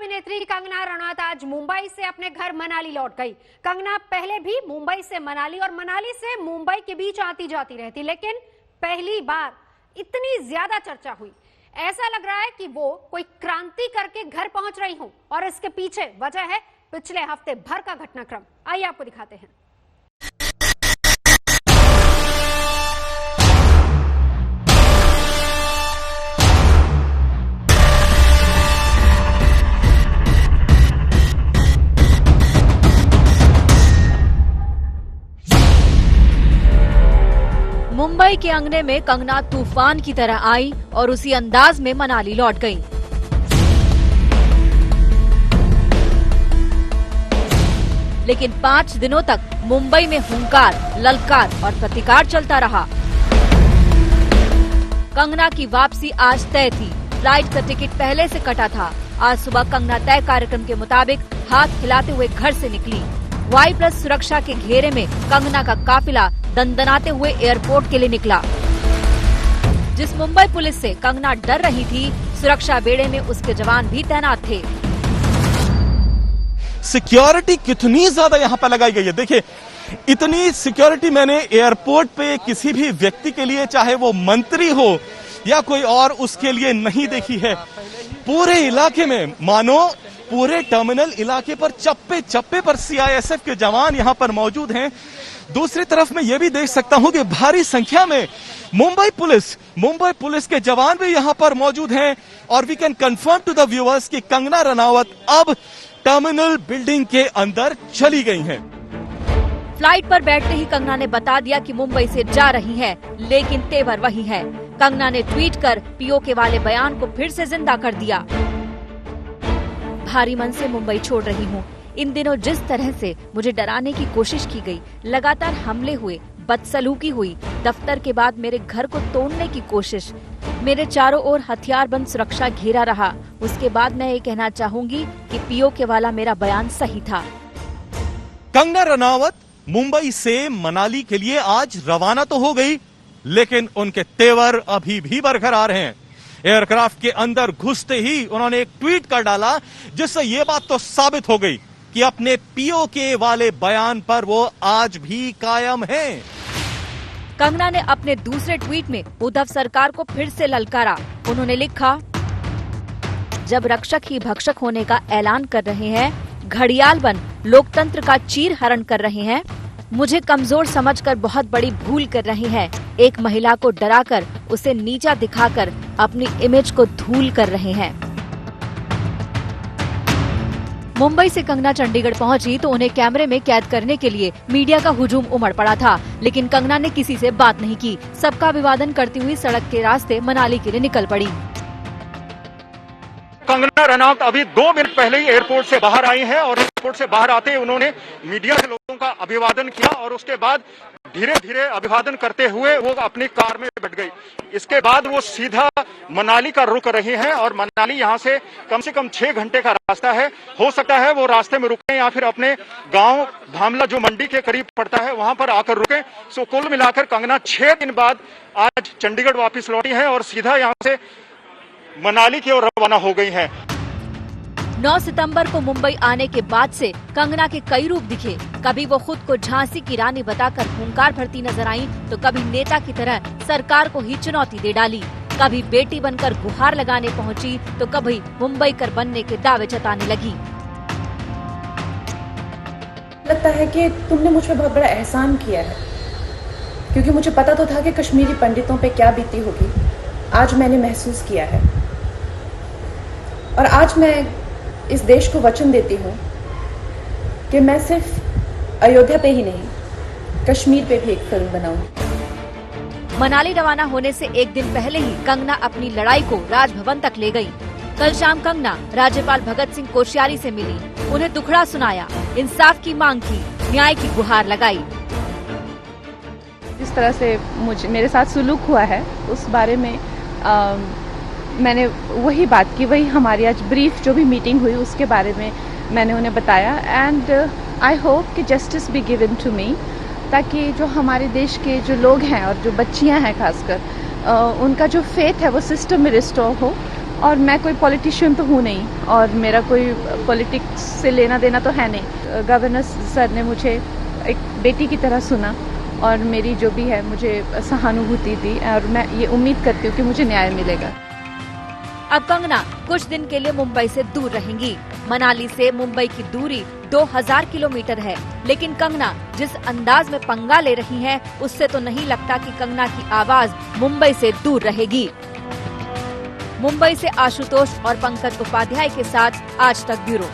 अभिनेत्री कंगना रनौत आज मुंबई से अपने घर मनाली लौट गई। कंगना पहले भी मुंबई से मनाली और मनाली से मुंबई के बीच आती जाती रहती, लेकिन पहली बार इतनी ज्यादा चर्चा हुई। ऐसा लग रहा है कि वो कोई क्रांति करके घर पहुंच रही हूं और इसके पीछे वजह है पिछले हफ्ते भर का घटनाक्रम। आइए आपको दिखाते हैं। मुंबई के अंगने में कंगना तूफान की तरह आई और उसी अंदाज में मनाली लौट गई। लेकिन 5 दिनों तक मुंबई में हुंकार, ललकार और प्रतिकार चलता रहा। कंगना की वापसी आज तय थी। फ्लाइट का टिकट पहले से कटा था। आज सुबह कंगना तय कार्यक्रम के मुताबिक हाथ हिलाते हुए घर से निकली। Y+ सुरक्षा के घेरे में कंगना का काफिला दंदनाते हुए एयरपोर्ट के लिए निकला। जिस मुंबई पुलिस से कंगना डर रही थी, सुरक्षा बेड़े में उसके जवान भी तैनात थे। सिक्योरिटी कितनी ज्यादा यहाँ पर लगाई गई है, देखिए इतनी सिक्योरिटी मैंने एयरपोर्ट पे किसी भी व्यक्ति के लिए, चाहे वो मंत्री हो या कोई और, उसके लिए नहीं देखी है। पूरे इलाके में मानो पूरे टर्मिनल इलाके पर चप्पे चप्पे पर CISF के जवान यहाँ पर मौजूद हैं। दूसरी तरफ मैं ये भी देख सकता हूँ कि भारी संख्या में मुंबई पुलिस के जवान भी यहाँ पर मौजूद हैं। और we can confirm to the viewers कि कंगना रनौत अब टर्मिनल बिल्डिंग के अंदर चली गई हैं। फ्लाइट पर बैठते ही कंगना ने बता दिया कि मुंबई से जा रही है, लेकिन तेवर वही है। कंगना ने ट्वीट कर POK वाले बयान को फिर से जिंदा कर दिया। भारी मन से मुंबई छोड़ रही हूँ। इन दिनों जिस तरह से मुझे डराने की कोशिश की गई, लगातार हमले हुए, बदसलूकी हुई, दफ्तर के बाद मेरे घर को तोड़ने की कोशिश, मेरे चारों ओर हथियारबंद सुरक्षा घेरा रहा। उसके बाद मैं ये कहना चाहूंगी कि POK वाला मेरा बयान सही था। कंगना रनौत मुंबई से मनाली के लिए आज रवाना तो हो गई, लेकिन उनके तेवर अभी भी बरकरार हैं। एयरक्राफ्ट के अंदर घुसते ही उन्होंने एक ट्वीट कर डाला, जिससे ये बात तो साबित हो गई कि अपने POK वाले बयान पर वो आज भी कायम हैं। कंगना ने अपने दूसरे ट्वीट में उद्धव सरकार को फिर से ललकारा। उन्होंने लिखा, जब रक्षक ही भक्षक होने का ऐलान कर रहे हैं, घड़ियाल बन लोकतंत्र का चीर हरण कर रहे हैं, मुझे कमजोर समझकर बहुत बड़ी भूल कर रहे हैं। एक महिला को डराकर, उसे नीचा दिखाकर अपनी इमेज को धूल कर रहे हैं। मुंबई से कंगना चंडीगढ़ पहुंची तो उन्हें कैमरे में कैद करने के लिए मीडिया का हुजूम उमड़ पड़ा था, लेकिन कंगना ने किसी से बात नहीं की। सबका अभिवादन करती हुई सड़क के रास्ते मनाली के लिए निकल पड़ी। कंगना रनौत अभी 2 मिनट पहले ही एयरपोर्ट से बाहर आई हैं और एयरपोर्ट से बाहर आते ही उन्होंने मीडिया के लोगों का अभिवादन किया और उसके बाद धीरे धीरे अभिवादन करते हुए वो अपनी कार में बैठ गई। इसके बाद वो सीधा मनाली का रुक रही हैं और मनाली यहाँ से कम 6 घंटे का रास्ता है। हो सकता है वो रास्ते में रुकें या फिर अपने गांव भामला जो मंडी के करीब पड़ता है वहां पर आकर रुकें। सो कुल मिलाकर कंगना 6 दिन बाद आज चंडीगढ़ वापस लौटी है और सीधा यहाँ से मनाली की ओर रवाना हो गई हैं। 9 सितंबर को मुंबई आने के बाद से कंगना के कई रूप दिखे। कभी वो खुद को झांसी की रानी बताकर हुंकार भरती नजर आई, तो कभी नेता की तरह सरकार को ही चुनौती दे डाली। कभी बेटी बनकर गुहार लगाने पहुंची, तो कभी मुंबईकर बनने के दावे जताने लगी। लगता है कि तुमने मुझ पर बहुत बड़ा एहसान किया है, क्योंकि मुझे पता तो था कि कश्मीरी पंडितों पे क्या बीती होगी। आज मैंने महसूस किया है और आज मैं इस देश को वचन देती हूँ कि मैं सिर्फ अयोध्या पे ही नहीं, कश्मीर पे भी एक फिल्म बनाऊंगी। मनाली रवाना होने से एक दिन पहले ही कंगना अपनी लड़ाई को राजभवन तक ले गई। कल शाम कंगना राज्यपाल भगत सिंह कोश्यारी से मिली, उन्हें दुखड़ा सुनाया, इंसाफ की मांग की, न्याय की गुहार लगाई। जिस तरह से मेरे साथ सुलूक हुआ है उस बारे में मैंने वही बात की, वही हमारी आज ब्रीफ जो भी मीटिंग हुई उसके बारे में मैंने उन्हें बताया। एंड आई होप कि justice be given to me, ताकि जो हमारे देश के जो लोग हैं और जो बच्चियां हैं खासकर, उनका जो फेथ है वो सिस्टम में रिस्टोर हो और मैं कोई पॉलिटिशियन तो हूँ नहीं और मेरा कोई पॉलिटिक्स से लेना देना तो है नहीं। गवर्नर सर ने मुझे एक बेटी की तरह सुना और मेरी जो भी है मुझे सहानुभूति दी और मैं ये उम्मीद करती हूँ कि मुझे न्याय मिलेगा। अब कंगना कुछ दिन के लिए मुंबई से दूर रहेंगी। मनाली से मुंबई की दूरी 2000 किलोमीटर है, लेकिन कंगना जिस अंदाज में पंगा ले रही हैं, उससे तो नहीं लगता कि कंगना की आवाज मुंबई से दूर रहेगी। मुंबई से आशुतोष और पंकज उपाध्याय के साथ आज तक ब्यूरो।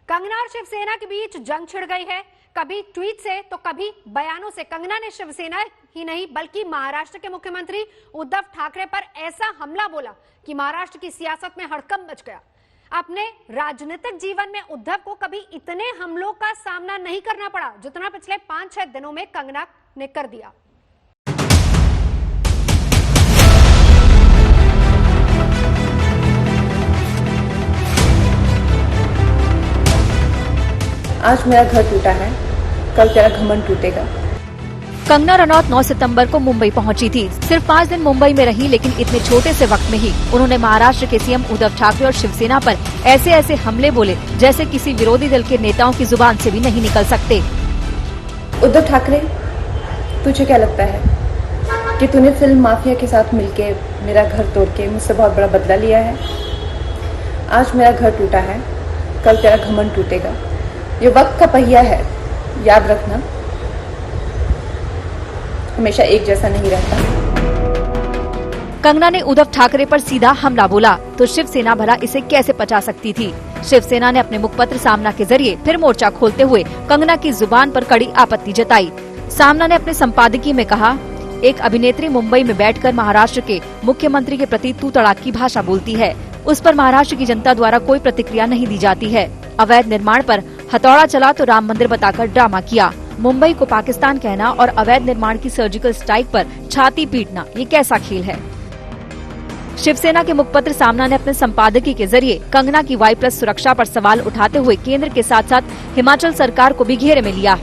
कंगना और शिवसेना के बीच जंग छिड़ गई है, कभी ट्वीट से तो कभी बयानों से। कंगना ने शिवसेना ही नहीं बल्कि महाराष्ट्र के मुख्यमंत्री उद्धव ठाकरे पर ऐसा हमला बोला कि महाराष्ट्र की सियासत में हड़कंप मच गया। अपने राजनीतिक जीवन में उद्धव को कभी इतने हमलों का सामना नहीं करना पड़ा जितना पिछले 5-6 दिनों में कंगना ने कर दिया। आज मेरा घर टूटा है, कल तेरा घमंड टूटेगा। कंगना रनौत 9 सितंबर को मुंबई पहुंची थी। सिर्फ 5 दिन मुंबई में रही, लेकिन इतने छोटे से वक्त में ही उन्होंने महाराष्ट्र के सीएम उद्धव ठाकरे और शिवसेना पर ऐसे ऐसे हमले बोले जैसे किसी विरोधी दल के नेताओं की जुबान से भी नहीं निकल सकते। उद्धव ठाकरे, तुझे क्या लगता है कि तूने फिल्म माफिया के साथ मिलके मेरा घर तोड़ के मुझसे बहुत बड़ा बदला लिया है? आज मेरा घर टूटा है, कल तेरा घमंड टूटेगा। ये वक्त का पहिया है, याद रखना, हमेशा एक जैसा नहीं रहता। कंगना ने उद्धव ठाकरे पर सीधा हमला बोला तो शिवसेना भला इसे कैसे पचा सकती थी। शिवसेना ने अपने मुखपत्र सामना के जरिए फिर मोर्चा खोलते हुए कंगना की जुबान पर कड़ी आपत्ति जताई। सामना ने अपने संपादकीय में कहा, एक अभिनेत्री मुंबई में बैठकर महाराष्ट्र के मुख्यमंत्री के प्रति तू तड़ाक की भाषा बोलती है, उस पर महाराष्ट्र की जनता द्वारा कोई प्रतिक्रिया नहीं दी जाती है। अवैध निर्माण पर हथौड़ा चला तो राम मंदिर बताकर ड्रामा किया। मुंबई को पाकिस्तान कहना और अवैध निर्माण की सर्जिकल स्ट्राइक पर छाती पीटना, ये कैसा खेल है? शिवसेना के मुखपत्र सामना ने अपने संपादकीय के जरिए कंगना की Y+ सुरक्षा पर सवाल उठाते हुए केंद्र के साथ साथ हिमाचल सरकार को भी घेरे में लिया।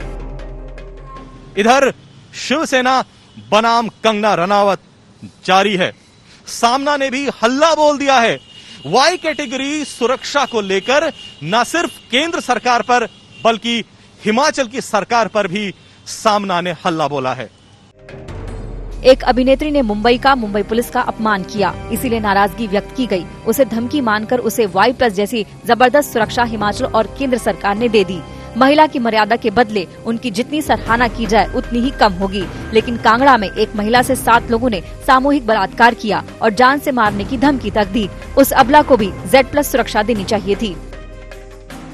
इधर शिवसेना बनाम कंगना रनावत जारी है। सामना ने भी हल्ला बोल दिया है। Y कैटेगरी सुरक्षा को लेकर न सिर्फ केंद्र सरकार पर बल्कि हिमाचल की सरकार पर भी सामना ने हल्ला बोला है। एक अभिनेत्री ने मुंबई पुलिस का अपमान किया, इसीलिए नाराजगी व्यक्त की गई। उसे धमकी मानकर उसे Y+ जैसी जबरदस्त सुरक्षा हिमाचल और केंद्र सरकार ने दे दी। महिला की मर्यादा के बदले उनकी जितनी सराहना की जाए उतनी ही कम होगी। लेकिन कांगड़ा में एक महिला से 7 लोगों ने सामूहिक बलात्कार किया और जान से मारने की धमकी तक दी। उस अबला को भी Z+ सुरक्षा देनी चाहिए थी।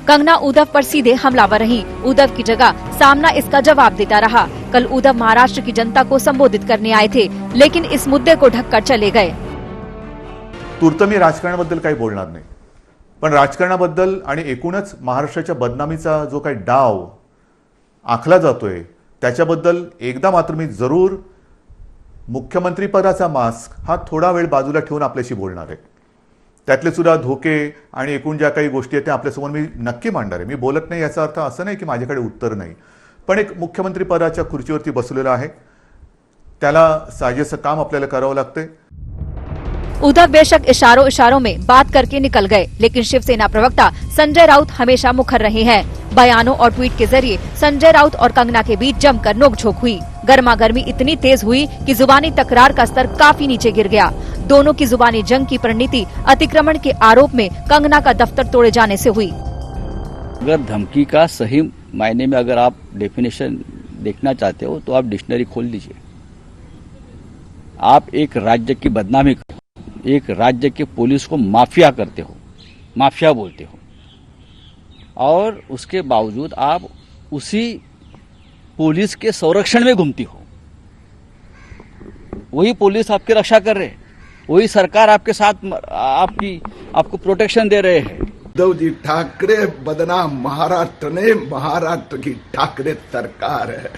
कंगना उद्धव पर सीधे हमलावर रही। उद्धव की जगह सामना इसका जवाब देता रहा। कल उद्धव महाराष्ट्र की जनता को संबोधित करने आए थे, लेकिन इस मुद्दे को ढककर चले गए। तूर्त मी राजकारणाबद्दल काही बोलणार नाही, पण राजकारणाबद्दल आणि एकूणच महाराष्ट्राच्या बदनामीचा जो काही डाव आखला जातोय त्याच्याबद्दल एकदा मात्र मी जरूर मुख्यमंत्री पदाचा मास्क हा थोडा वेळ बाजूला ठेवून आपल्याशी बोलणार आहे। त्यातले सुद्धा धोके आणि एकूण ज्या काही गोष्टी आहेत त्या आपल्यासमोर मी नक्की मांडणार आहे। मी बोलत नाही याचा अर्थ असं नाही की माझ्याकडे उत्तर नाही, पण एक मुख्यमंत्री पदाच्या खुर्चीवरती बसलेला आहे, त्याला साजेसं काम आपल्याला करावं लागतंय। उद्धव बेशक इशारों में बात करके निकल गए, लेकिन शिवसेना प्रवक्ता संजय राउत हमेशा मुखर रहे हैं। बयानों और ट्वीट के जरिए संजय राउत और कंगना के बीच जमकर नोकझोंक हुई। गर्मागर्मी इतनी तेज हुई कि जुबानी तकरार का स्तर काफी नीचे गिर गया। दोनों की जुबानी जंग की परिणति अतिक्रमण के आरोप में कंगना का दफ्तर तोड़े जाने से हुई। अगर धमकी का सही मायने में अगर आप डेफिनेशन देखना चाहते हो तो आप डिक्शनरी खोल लीजिए। आप एक राज्य की बदनामी करते हो, एक राज्य के पुलिस को माफिया करते हो, माफिया बोलते हो, और उसके बावजूद आप उसी पुलिस के संरक्षण में घूमती हो। वही पुलिस आपकी रक्षा कर रहे हैं, वही सरकार आपके साथ आपको प्रोटेक्शन दे रहे हैं। उद्धव जी ठाकरे बदनाम महाराष्ट्र ने, महाराष्ट्र की ठाकरे सरकार है।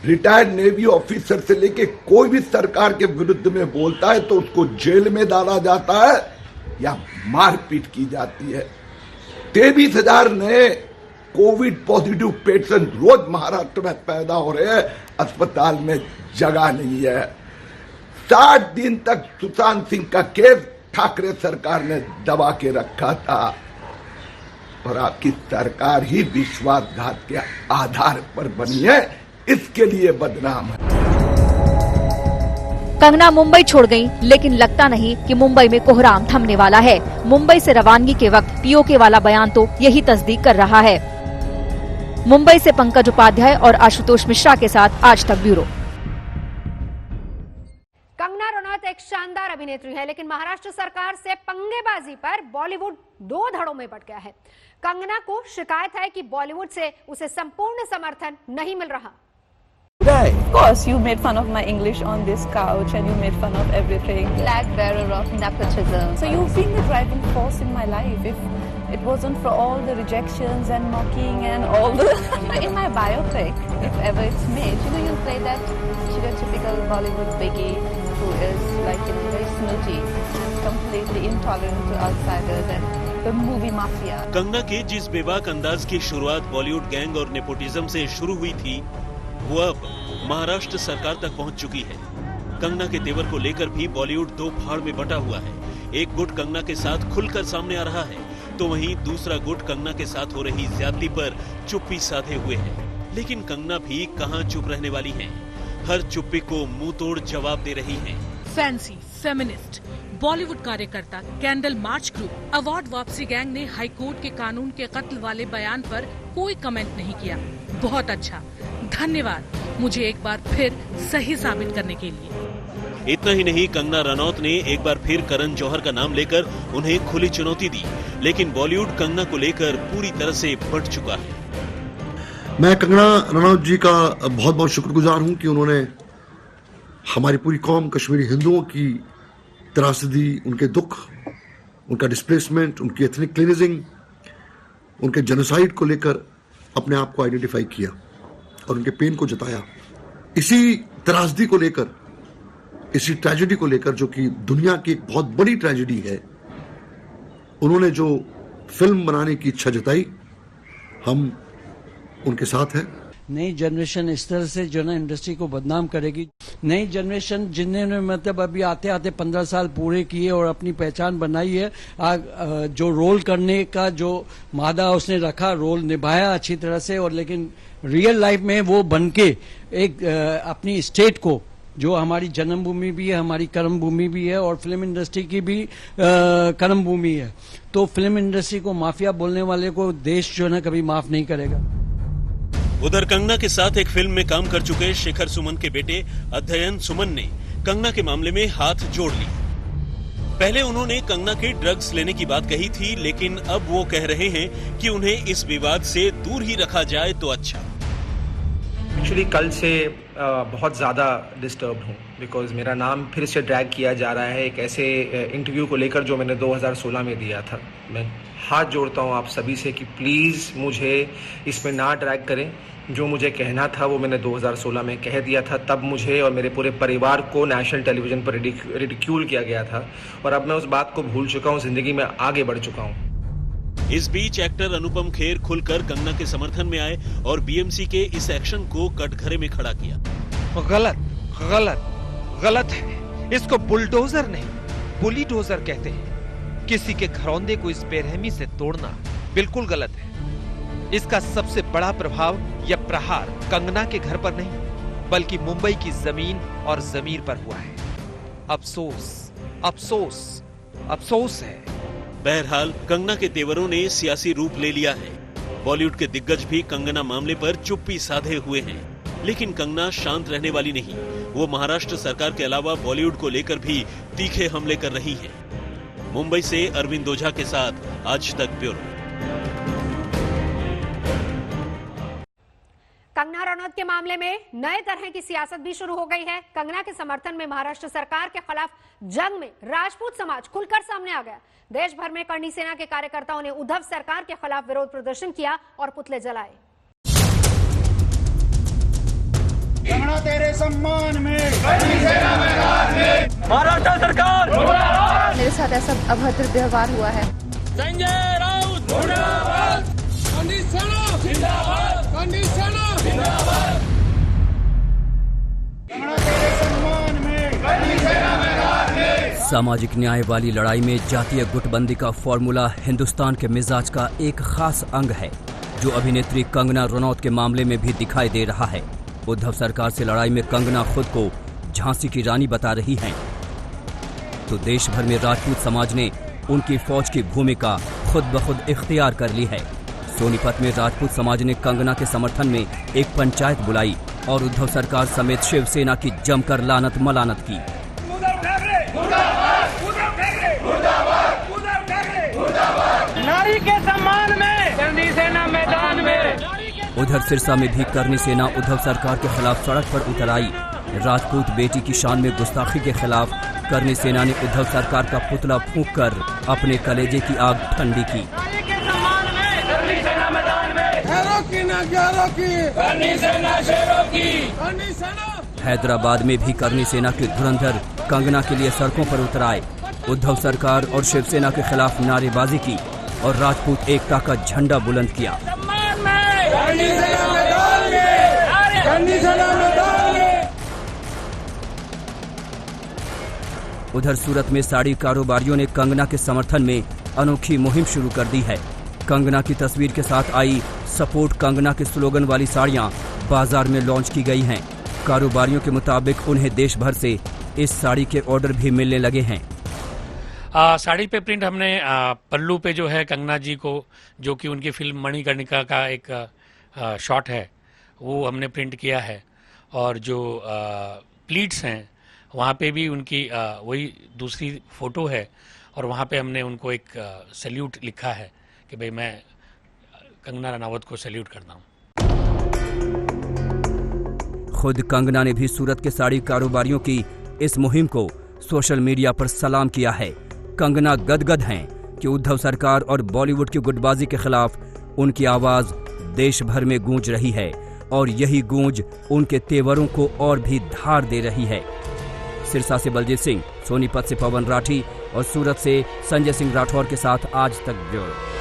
रिटायर्ड नेवी ऑफिसर से लेके कोई भी सरकार के विरुद्ध में बोलता है तो उसको जेल में डाला जाता है या मारपीट की जाती है। 23,000 नए कोविड पॉजिटिव पेशेंट रोज महाराष्ट्र में पैदा हो रहे हैं, अस्पताल में जगह नहीं है। 60 दिन तक सुशांत सिंह का केस ठाकरे सरकार ने दबा के रखा था और आपकी सरकार ही विश्वासघात के आधार पर बनी है, इसके लिए बदनाम है। कंगना मुंबई छोड़ गईं, लेकिन लगता नहीं कि मुंबई में कोहराम थमने वाला है। मुंबई से रवानगी के वक्त पीओके वाला बयान तो यही तस्दीक कर रहा है। मुंबई से पंकज उपाध्याय और आशुतोष मिश्रा के साथ आज तक ब्यूरो। कंगना रनौत एक शानदार अभिनेत्री है, लेकिन महाराष्ट्र सरकार से पंगेबाजी पर बॉलीवुड दो धड़ों में बट गया है। कंगना को शिकायत है कि बॉलीवुड से उसे संपूर्ण समर्थन नहीं मिल रहा। Of course, you made fun of my English on this couch and you made fun of everything. Flag bearer of nepotism. So you've been the driving force in my life. If it wasn't for all the rejections and mocking and all the... in my biopic, if ever it's made, You'll play that stereotypical Bollywood biggie who is like, very snooty, completely intolerant to outsiders and the movie mafia. Kangana के जिस बेबाक अंदाज की शुरुआत Bollywood gang और nepotism से शुरू हुई थी, वो अब महाराष्ट्र सरकार तक पहुंच चुकी है। कंगना के तेवर को लेकर भी बॉलीवुड दो फाड़ में बटा हुआ है। एक गुट कंगना के साथ खुलकर सामने आ रहा है, तो वहीं दूसरा गुट कंगना के साथ हो रही ज्यादती पर चुप्पी साधे हुए है। लेकिन कंगना भी कहां चुप रहने वाली हैं। हर चुप्पी को मुंह तोड़ जवाब दे रही हैं। फैंसी फेमिनिस्ट बॉलीवुड कार्यकर्ता कैंडल मार्च ग्रुप अवार्ड वापसी गैंग ने हाईकोर्ट के कानून के कत्ल वाले बयान पर कोई कमेंट नहीं किया। बहुत अच्छा, धन्यवाद मुझे एक बार फिर सही साबित करने के लिए। इतना ही नहीं, कंगना रनौत ने एक बार फिर करण जौहर का नाम लेकर उन्हें खुली चुनौती दी। लेकिन बॉलीवुड कंगना को लेकर पूरी तरह से बट चुका है। मैं कंगना रनौत जी का बहुत बहुत शुक्रगुजार हूं कि उन्होंने हमारी पूरी कौम कश्मीरी हिंदुओं की त्रासदी, उनके दुख, उनका डिस्प्लेसमेंट, उनकी एथनिक क्लींजिंग, उनके जेनोसाइड को लेकर अपने आप को आइडेंटिफाई किया और उनके पेन को जताया। इसी त्रासदी को लेकर, इसी ट्रेजेडी को लेकर, जो कि दुनिया की एक बहुत बड़ी ट्रेजेडी है, उन्होंने जो फिल्म बनाने की इच्छा जताई, हम उनके साथ हैं। नई जनरेशन इस तरह से जो ना इंडस्ट्री को बदनाम करेगी। नई जनरेशन जिन्होंने मतलब अभी आते आते 15 साल पूरे किए और अपनी पहचान बनाई है, जो रोल करने का जो मादा उसने रखा, रोल निभाया अच्छी तरह से, और लेकिन रियल लाइफ में वो बनके एक अपनी स्टेट को, जो हमारी जन्मभूमि भी है, हमारी कर्म भूमि भी है और फिल्म इंडस्ट्री की भी कर्म भूमि है, तो फिल्म इंडस्ट्री को माफिया बोलने वाले को देश जो है ना कभी माफ नहीं करेगा। उधर कंगना के साथ एक फिल्म में काम कर चुके शेखर सुमन के बेटे अध्ययन सुमन ने कंगना के मामले में हाथ जोड़ ली। पहले उन्होंने कंगना के ड्रग्स लेने की बात कही थी, लेकिन अब वो कह रहे हैं कि उन्हें इस विवाद से दूर ही रखा जाए तो अच्छा। एक्चुअली कल से बहुत ज़्यादा डिस्टर्ब हूँ, बिकॉज मेरा नाम फिर से ड्रैग किया जा रहा है एक ऐसे इंटरव्यू को लेकर जो मैंने 2016 में दिया था। मैं हाथ जोड़ता हूँ आप सभी से कि प्लीज़ मुझे इसमें ना ड्रैग करें। जो मुझे कहना था वो मैंने 2016 में कह दिया था। तब मुझे और मेरे पूरे परिवार को नेशनल टेलीविज़न पर रिडिक्यूल किया गया था और अब मैं उस बात को भूल चुका हूँ, ज़िंदगी में आगे बढ़ चुका हूँ। इस बीच एक्टर अनुपम खेर खुलकर कंगना के समर्थन में आए और बीएमसी के इस एक्शन को कटघरे में खड़ा किया। गलत गलत गलत है, इसको बुलडोजर नहीं बुलीडोजर कहते हैं। किसी के घरौंदे को इस बेरहमी से तोड़ना बिल्कुल गलत है। इसका सबसे बड़ा प्रभाव या प्रहार कंगना के घर पर नहीं बल्कि मुंबई की जमीन और जमीर पर हुआ है। अफसोस अफसोस अफसोस है। बहरहाल कंगना के तेवरों ने सियासी रूप ले लिया है। बॉलीवुड के दिग्गज भी कंगना मामले पर चुप्पी साधे हुए हैं, लेकिन कंगना शांत रहने वाली नहीं। वो महाराष्ट्र सरकार के अलावा बॉलीवुड को लेकर भी तीखे हमले कर रही है। मुंबई से अरविंद ओझा के साथ आज तक ब्यूरो। कंगना रनौत के मामले में नए तरह की सियासत भी शुरू हो गई है। कंगना के समर्थन में महाराष्ट्र सरकार के खिलाफ जंग में राजपूत समाज खुलकर सामने आ गया। देश भर में करणी सेना के कार्यकर्ताओं ने उद्धव सरकार के खिलाफ विरोध प्रदर्शन किया और पुतले जलाए। कंगना तेरे सम्मान में, करणी सेना मैदान में, महाराष्ट्र सरकार मेरे साथ ऐसा अभद्र व्यवहार हुआ है। संजय राउत मुर्दाबाद, करणी सेना जिंदाबाद, करणी सेना जिंदाबाद। कंगना तेरे सम्मान में, करणी सेना सामाजिक न्याय वाली लड़ाई में जातीय गुटबंदी का फॉर्मूला हिंदुस्तान के मिजाज का एक खास अंग है, जो अभिनेत्री कंगना रनौत के मामले में भी दिखाई दे रहा है। उद्धव सरकार से लड़ाई में कंगना खुद को झांसी की रानी बता रही हैं, तो देश भर में राजपूत समाज ने उनकी फौज की भूमिका खुद ब खुद इख्तियार कर ली है। सोनीपत में राजपूत समाज ने कंगना के समर्थन में एक पंचायत बुलाई और उद्धव सरकार समेत शिवसेना की जमकर लानत मलानत की। नारी के सम्मान में करनी सेना मैदान में। उधर सिरसा में भी करनी सेना उद्धव सरकार के खिलाफ सड़क पर उतर आई। राजपूत बेटी की शान में गुस्ताखी के खिलाफ करनी सेना ने उद्धव सरकार का पुतला फूंककर अपने कलेजे की आग ठंडी की। हैदराबाद में भी करनी सेना के धुरंधर कंगना के लिए सड़कों पर उतर आए। उद्धव सरकार और शिवसेना के खिलाफ नारेबाजी की और राजपूत एकता का झंडा बुलंद किया। उधर सूरत में साड़ी कारोबारियों ने कंगना के समर्थन में अनोखी मुहिम शुरू कर दी है। कंगना की तस्वीर के साथ आई सपोर्ट कंगना के स्लोगन वाली साड़ियां बाजार में लॉन्च की गई हैं। कारोबारियों के मुताबिक उन्हें देश भर से इस साड़ी के ऑर्डर भी मिलने लगे हैं। साड़ी पे प्रिंट हमने पल्लू पे जो है कंगना जी को, जो कि उनकी फिल्म मणिकर्णिका का एक शॉट है, वो हमने प्रिंट किया है। और जो प्लीट्स हैं वहाँ पे भी उनकी वही दूसरी फोटो है और वहाँ पे हमने उनको एक सैल्यूट लिखा है कि भाई मैं कंगना रनावत को सैल्यूट करता हूँ। खुद कंगना ने भी सूरत के साड़ी कारोबारियों की इस मुहिम को सोशल मीडिया पर सलाम किया है। कंगना गदगद हैं कि उद्धव सरकार और बॉलीवुड की गुटबाजी के खिलाफ उनकी आवाज देश भर में गूंज रही है और यही गूंज उनके तेवरों को और भी धार दे रही है। सिरसा से बलजीत सिंह, सोनीपत से पवन राठी और सूरत से संजय सिंह राठौर के साथ आज तक ब्यूरो।